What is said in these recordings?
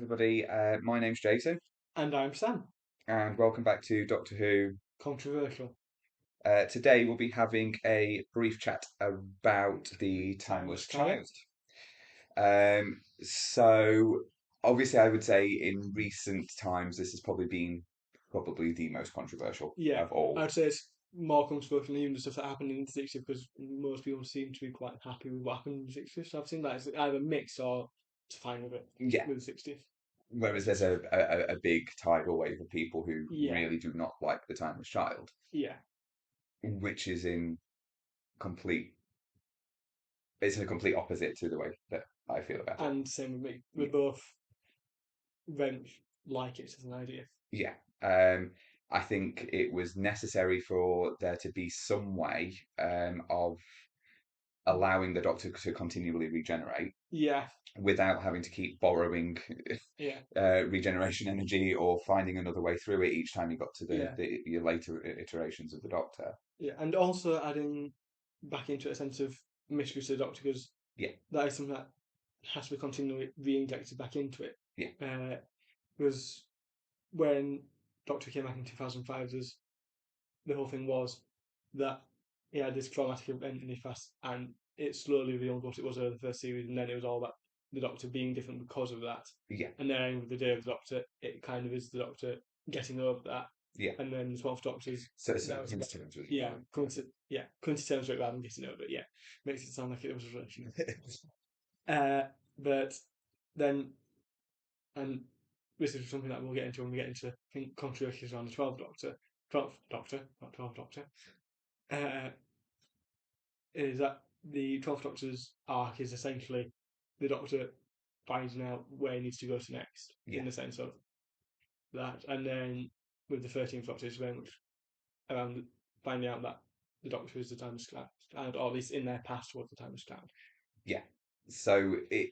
Everybody, my name's Jason, And I'm Sam. and welcome back to Doctor Who. Controversial. Today we'll be having a brief chat about the Timeless Timeless Child. Child. So obviously, I would say in recent times this has probably been the most controversial Yeah, of all. I'd say it's more controversial than even the stuff that happened in the 60s because most people seem to be quite happy with what happened in the 60s. So I've seen that it's either mixed or it's fine with it Yeah, with the 60s. whereas there's a big tidal wave of people who Yeah, really do not like the Timeless Child, yeah. which is in complete it's in a complete opposite to the way that I feel about it. And same with me. We Yeah. both very much like it as an idea. Yeah. Um, I think it was necessary for there to be some way of allowing the Doctor to continually regenerate Yeah, without having to keep borrowing yeah, regeneration energy or finding another way through it each time you got to yeah, your later iterations of the Doctor. yeah. And also adding back into a sense of mystery to the Doctor because Yeah, that is something that has to be continually re-injected back into it. yeah, Because when Doctor came back in 2005, the whole thing was that he had this traumatic event in his past, and it slowly revealed what it was over the first series, and then it was all about the Doctor being different because of that. yeah, And then with the Day of the Doctor, it kind of is the Doctor getting over that, yeah. and then the 12th Doctor's So that was about coincidence with yeah, coming to terms with it rather than getting over it. Yeah, makes it sound like it was a relationship. Uh, but then and this is something that we'll get into when we get into, I think, controversies around the 12th Doctor. 12th Doctor, not 12th Doctor. Uh, is that the 12th Doctor's arc is essentially the Doctor finding out where he needs to go to next, yeah, in the sense of that. And then with the 13th Doctor, it's very much around finding out that the Doctor is the Timeless Cloud, or at least in their past was the Timeless Cloud. yeah. So it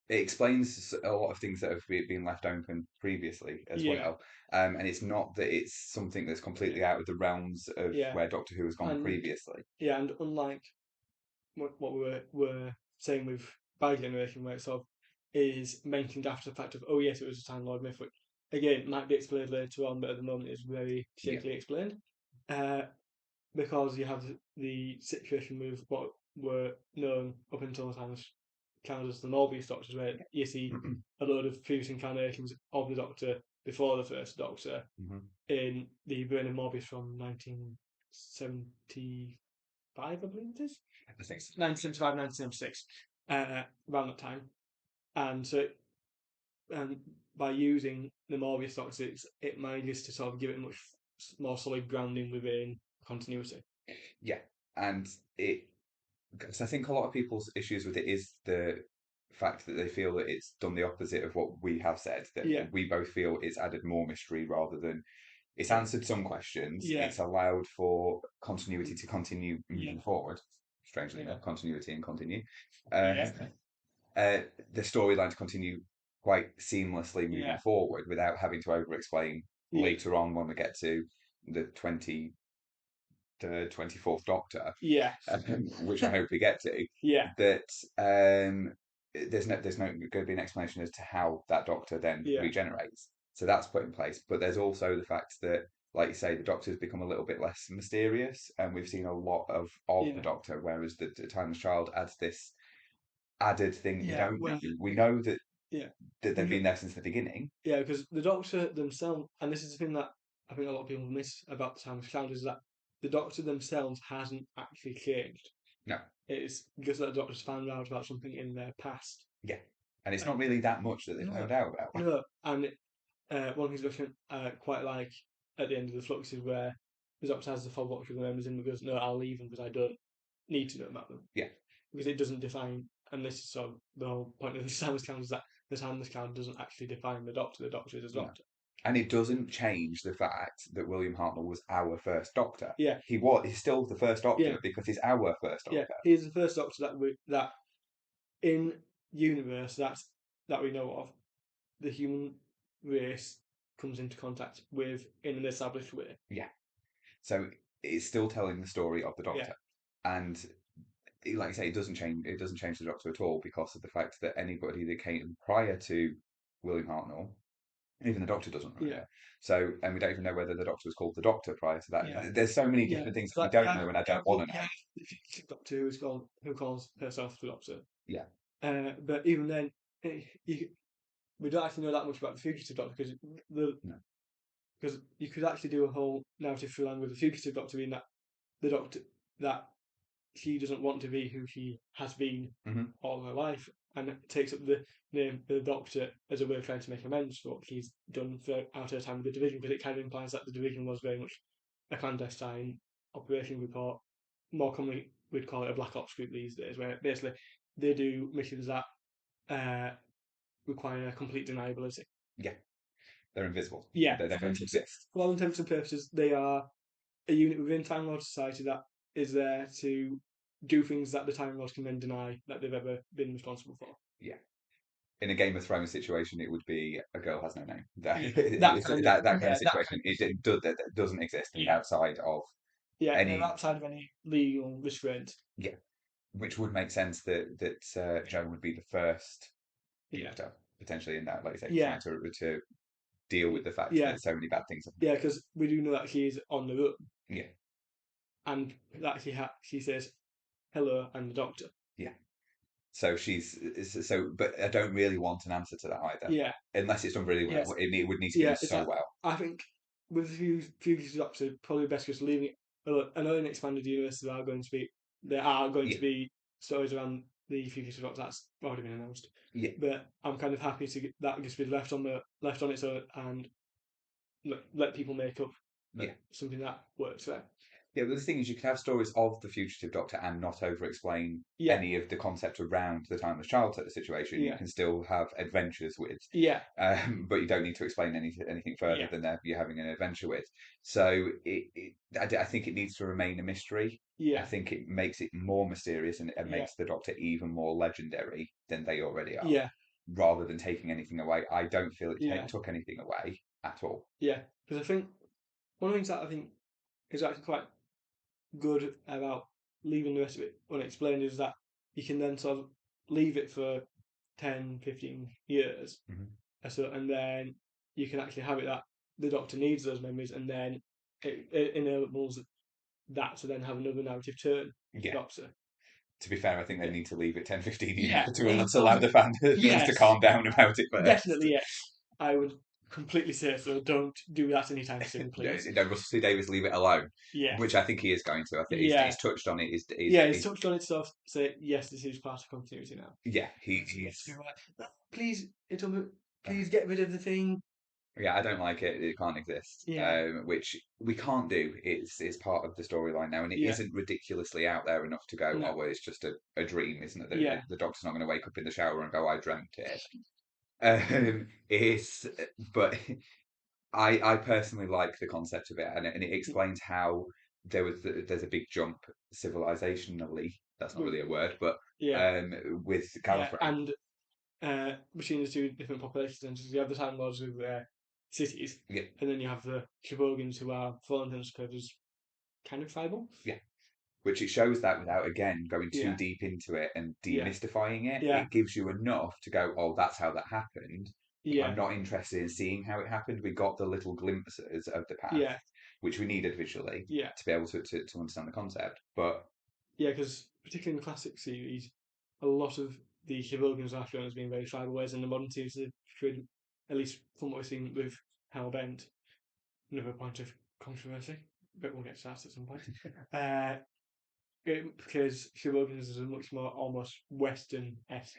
explains a lot of things that have been left open previously as Yeah, well. And it's not that it's something that's yeah, completely out of the realms of yeah. where Doctor Who has gone And previously. yeah, and unlike what we were saying with By Generation, where it sort of is mentioned after the fact of, oh yes, it was a Time Lord myth, which again might be explained later on, but at the moment is very Yeah, shakily explained. Uh, because you have the situation with what were known up until the time of kind of the Morbius Doctors, where you see a load of previous incarnations of the Doctor before the first Doctor hmm in the Burn of Morbius from 1975, I believe it is. I think so. 1975, 1976, around that time. And so, and by using the Morbius Doctor, it manages to sort of give it much more solid grounding within continuity. Yeah, and it because I think a lot of people's issues with it is the fact that they feel that it's done the opposite of what we have said. That Yeah, we both feel it's added more mystery rather than it's yeah, answered some questions. yeah, It's allowed for continuity to continue yeah, moving forward. Strangely yeah, enough, continuity and continue. Uh, yeah, uh, the storyline to continue quite seamlessly moving yeah, forward without having to over explain yeah, later on when we get to the 24th Doctor, yeah, which I hope we get to, yeah, that there's no going to be an explanation as to how that Doctor then yeah, regenerates. So that's put in place. But there's also the fact that, like you say, the Doctor's become a little bit less mysterious, and we've seen a lot of the yeah, Doctor, whereas the Timeless Child adds this added thing that we yeah. don't know. When We know yeah, that they've because been there since the beginning. yeah, because the Doctor themselves, and this is the thing that I think a lot of people miss about the Time of Cloud is that the Doctor themselves hasn't actually changed. No, It's just that the Doctor's found out about something in their past. yeah, and it's Uh, not really that much that they no, found out about. no, and one thing that's quite like at the end of the Flux is where the Doctor has the full box of the members and goes, "No, I'll leave them because I don't need to know about them Yeah, because it doesn't define." And this is sort of the whole point of the Timeless Cloud is that the Timeless Cloud doesn't actually define the Doctor. The Doctor is a no. Doctor. And it doesn't change the fact that William Hartnell was our first Doctor. Yeah, He's still the first Doctor yeah, because he's our first yeah. Doctor. He's the first Doctor that in universe that we know of, the human race comes into contact with in an established way. Yeah. So it's still telling the story of the Yeah, Doctor. And like I say, it doesn't change the Doctor at all because of the fact that anybody that came prior to William Hartnell. Even the Doctor doesn't Yeah. remember. So, and we don't even know whether the Doctor was called the Doctor prior to that. Yeah. There's so many Yeah. different things that we Like, don't know, and I don't want to know. the fugitive Doctor who calls herself the Doctor. Yeah. But even then, we don't actually know that much about the fugitive Doctor because No. because you could actually do a whole narrative through line with the fugitive Doctor being that the Doctor that she doesn't want to be who she has been all her life, and it takes up the name the Doctor as a way of trying to make amends for what she's done throughout her time with the Division, because it kind of implies that the Division was very much a clandestine operation report. More commonly, we'd call it a black ops group these days, where basically they do missions that require complete deniability. Yeah. They're invisible. Yeah. They don't exist. For all intents and purposes, they are a unit within Time Lord Society that is there to do things that the Time Lords can then deny that they've ever been responsible for. Yeah. In a Game of Thrones situation, it would be a girl has no name. That kind of situation. It doesn't exist outside of any. Outside of any legal restraint. Yeah, which would make sense that Joan would be the first Doctor potentially in that, like you say, trying to deal with the fact that so many bad things have happened. Yeah, because we do know that she is on the run. Yeah. And that she says, hello, I'm the Doctor. Yeah. So but I don't really want an answer to that either. Yeah. Unless it's done really well. Yes. It would need to be done so well. I think with the Fugitive Doctor, probably best just leaving it. I know in Expanded Universe there are going to be stories around the Fugitive Doctor that's already been announced. Yeah. But I'm kind of happy to get that just be left on its own and let people make up something that works there. Yeah, but the thing is, you can have stories of the Fugitive Doctor and not over-explain any of the concept around the Timeless Child situation. You can still have adventures with. Yeah. But you don't need to explain anything further than you're having an adventure with. So I think it needs to remain a mystery. Yeah. I think it makes it more mysterious and makes the Doctor even more legendary than they already are. Yeah. Rather than taking anything away, I don't feel it took anything away at all. Yeah, because I think one of the things that I think is actually quite good about leaving the rest of it unexplained is that you can then sort of leave it for 10, 15 years, and then you can actually have it that the Doctor needs those memories, and then it enables that to then have another narrative turn. Yeah. Doctor. To be fair, I think they need to leave it 10, 15 years to allow the fans to calm down about it first. Definitely, yes. I would completely say so. Don't do that anytime soon, please. Russell T Davies, leave it alone. Yeah. Which I think he is going to. I think he's touched on it. He's touched on it to say, yes, this is part of continuity now. Yeah, he's... Please get rid of the thing. Yeah, I don't like it. It can't exist. Yeah. Which we can't do. It's part of the storyline now, and it isn't ridiculously out there enough to go, oh, well, it's just a dream, isn't it? The Doctor's not going to wake up in the shower and go, I dreamt it. But I personally like the concept of it, and it explains how there's a big jump civilizationally. That's not really a word, but with Gallifrey and between the two different population centers, you have the Time Lords with their cities, and then you have the Shibogans who are, for all intents and purposes, kind of tribal. Yeah. Which it shows that without, again, going too deep into it and demystifying it. It gives you enough to go, oh, that's how that happened. I'm not interested in seeing how it happened. We got the little glimpses of the past, which we needed visually to be able to understand the concept. But because particularly in the classic series, a lot of the Shibogans are shown as being very tribal, whereas in the modern series, at least from what we've seen with Hellbent, another point of controversy, but we'll get to that at some point. Because Shibogans is a much more almost Western-esque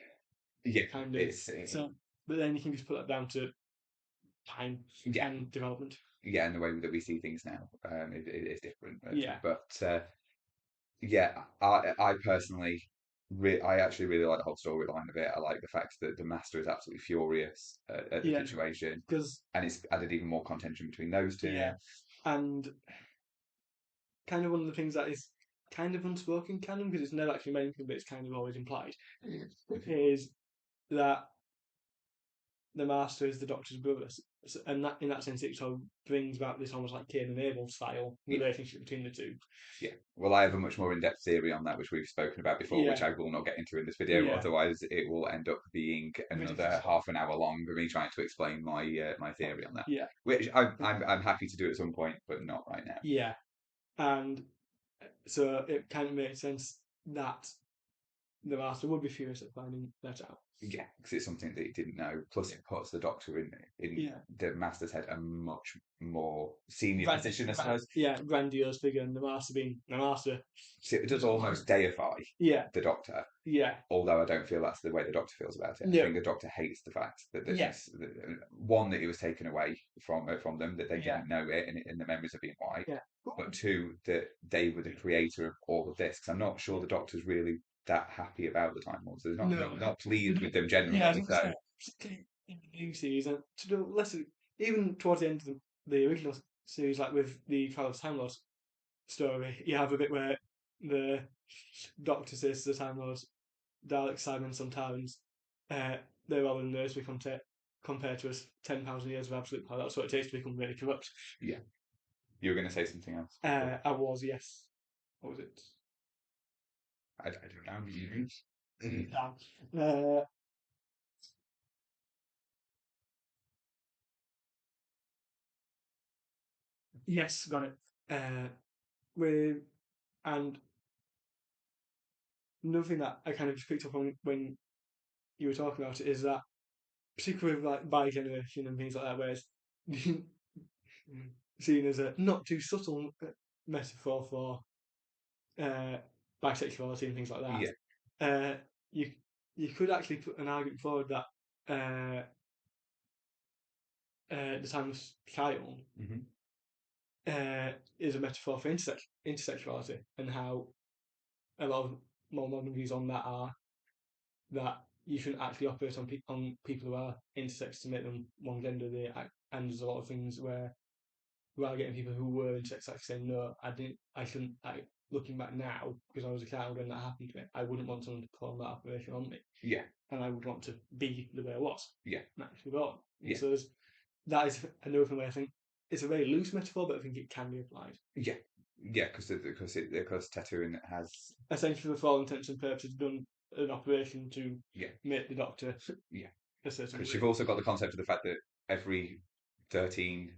kind of. But then you can just put that down to time and development. Yeah, and the way that we see things now it is different. But I personally, I actually really like the whole storyline of it. I like the fact that the Master is absolutely furious at the situation, and it's added even more contention between those two. Yeah, and kind of one of the things that is kind of unspoken canon, because it's never actually mentioned, but it's kind of always implied, is that the Master is the Doctor's brother, and that in that sense it sort of brings about this almost like Cain and Abel style relationship between the two. Yeah. Well, I have a much more in-depth theory on that, which we've spoken about before, which I will not get into in this video. Otherwise, it will end up being another half an hour long of me trying to explain my my theory on that. Yeah. Which I'm happy to do at some point, but not right now. Yeah. And so it kind of makes sense that the Master would be furious at finding that out. Yeah, because it's something that he didn't know. Plus, it puts the Doctor in the Master's head a much more senior position, I suppose. Yeah, grandiose figure, and the Master being the Master. So it does almost deify the Doctor. Yeah. Although I don't feel that's the way the Doctor feels about it. I think the Doctor hates the fact that this, one, that it was taken away from them, that they didn't know it, and the memories are being wiped. Yeah. But two, that they were the creator of all of this. Because I'm not sure the Doctor's really that happy about the Time Lords. They're not pleased with them generally. Yeah, particularly in the new series, and even towards the end of the original series, like with the Trial of Time Lords story, you have a bit where the Doctor says to the Time Lords, Dalek, Simon, Sontarans, they're all in nursery compared to us 10,000 years of absolute power. That's what it takes to become really corrupt. Yeah. You were going to say something else? I was, yes. What was it? I don't know. Yes, got it. And another thing that I kind of just picked up on when you were talking about it is that, particularly with like bi-generation and things like that, where it's seen as a not too subtle metaphor for bisexuality and things like that. Yeah. You could actually put an argument forward that the timeless child is a metaphor for intersexuality, and how a lot of more modern views on that are that you shouldn't actually operate on people who are intersex to make them one gender. And there's a lot of things where we are getting people who were intersex like saying, no, I shouldn't. Looking back now, because I was a child when that happened to me, I wouldn't want someone to perform that operation on me. Yeah. And I would want to be the way I was. Yeah. Naturally born. Yeah. So that is another way I think it's a very loose metaphor, but I think it can be applied. Yeah. Yeah, because Tatooine has essentially, for all intents and purposes, done an operation to make the Doctor a certain way. Because you've also got the concept of the fact that every 13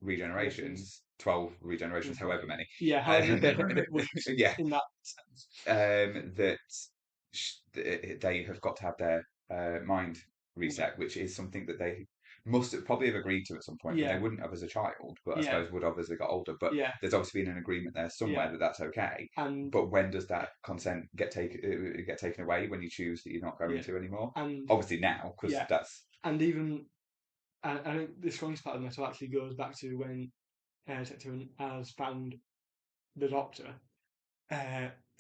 regenerations, 12 regenerations, however many. Yeah, however many. Yeah. In that sense. That they have got to have their mind reset, which is something that they must have probably have agreed to at some point. They wouldn't have as a child, but I suppose would have as they got older. But there's obviously been an agreement there somewhere that that's okay. But when does that consent get taken away, when you choose that you're not going to anymore? And obviously now, because that's... And even... I think the strongest part of the matter actually goes back to when Tatooine has found the Doctor,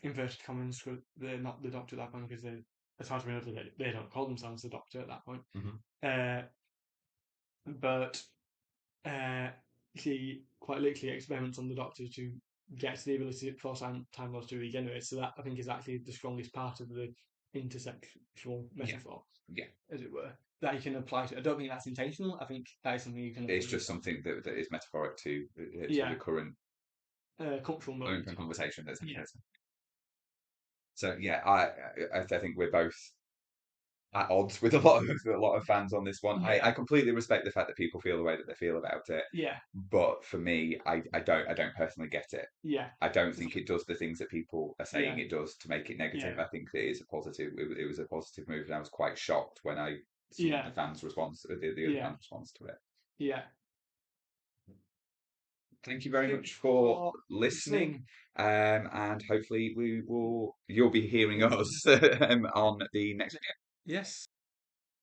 inverted commas, because they're not the Doctor at that point, because as far as we know, they don't call themselves the Doctor at that point. Mm-hmm. But she quite literally experiments on the Doctor to get the ability for Time Lords to regenerate. So that, I think, is actually the strongest part of the intersexual metaphor, as it were, that you can apply to. I don't think that's intentional. I think that is something you can... It's just something that is metaphoric to the current cultural moment. Conversation. So yeah, I think we're both at odds with a lot of fans on this one. I completely respect the fact that people feel the way that they feel about it. Yeah. But for me, I don't personally get it. Yeah. I don't think it does the things that people are saying it does to make it negative. I think it is a positive. It was a positive move, and I was quite shocked when I saw the fans' response, the other fans' response to it. Yeah. Thank you very much for listening, and hopefully you'll be hearing us on the next video. Yes.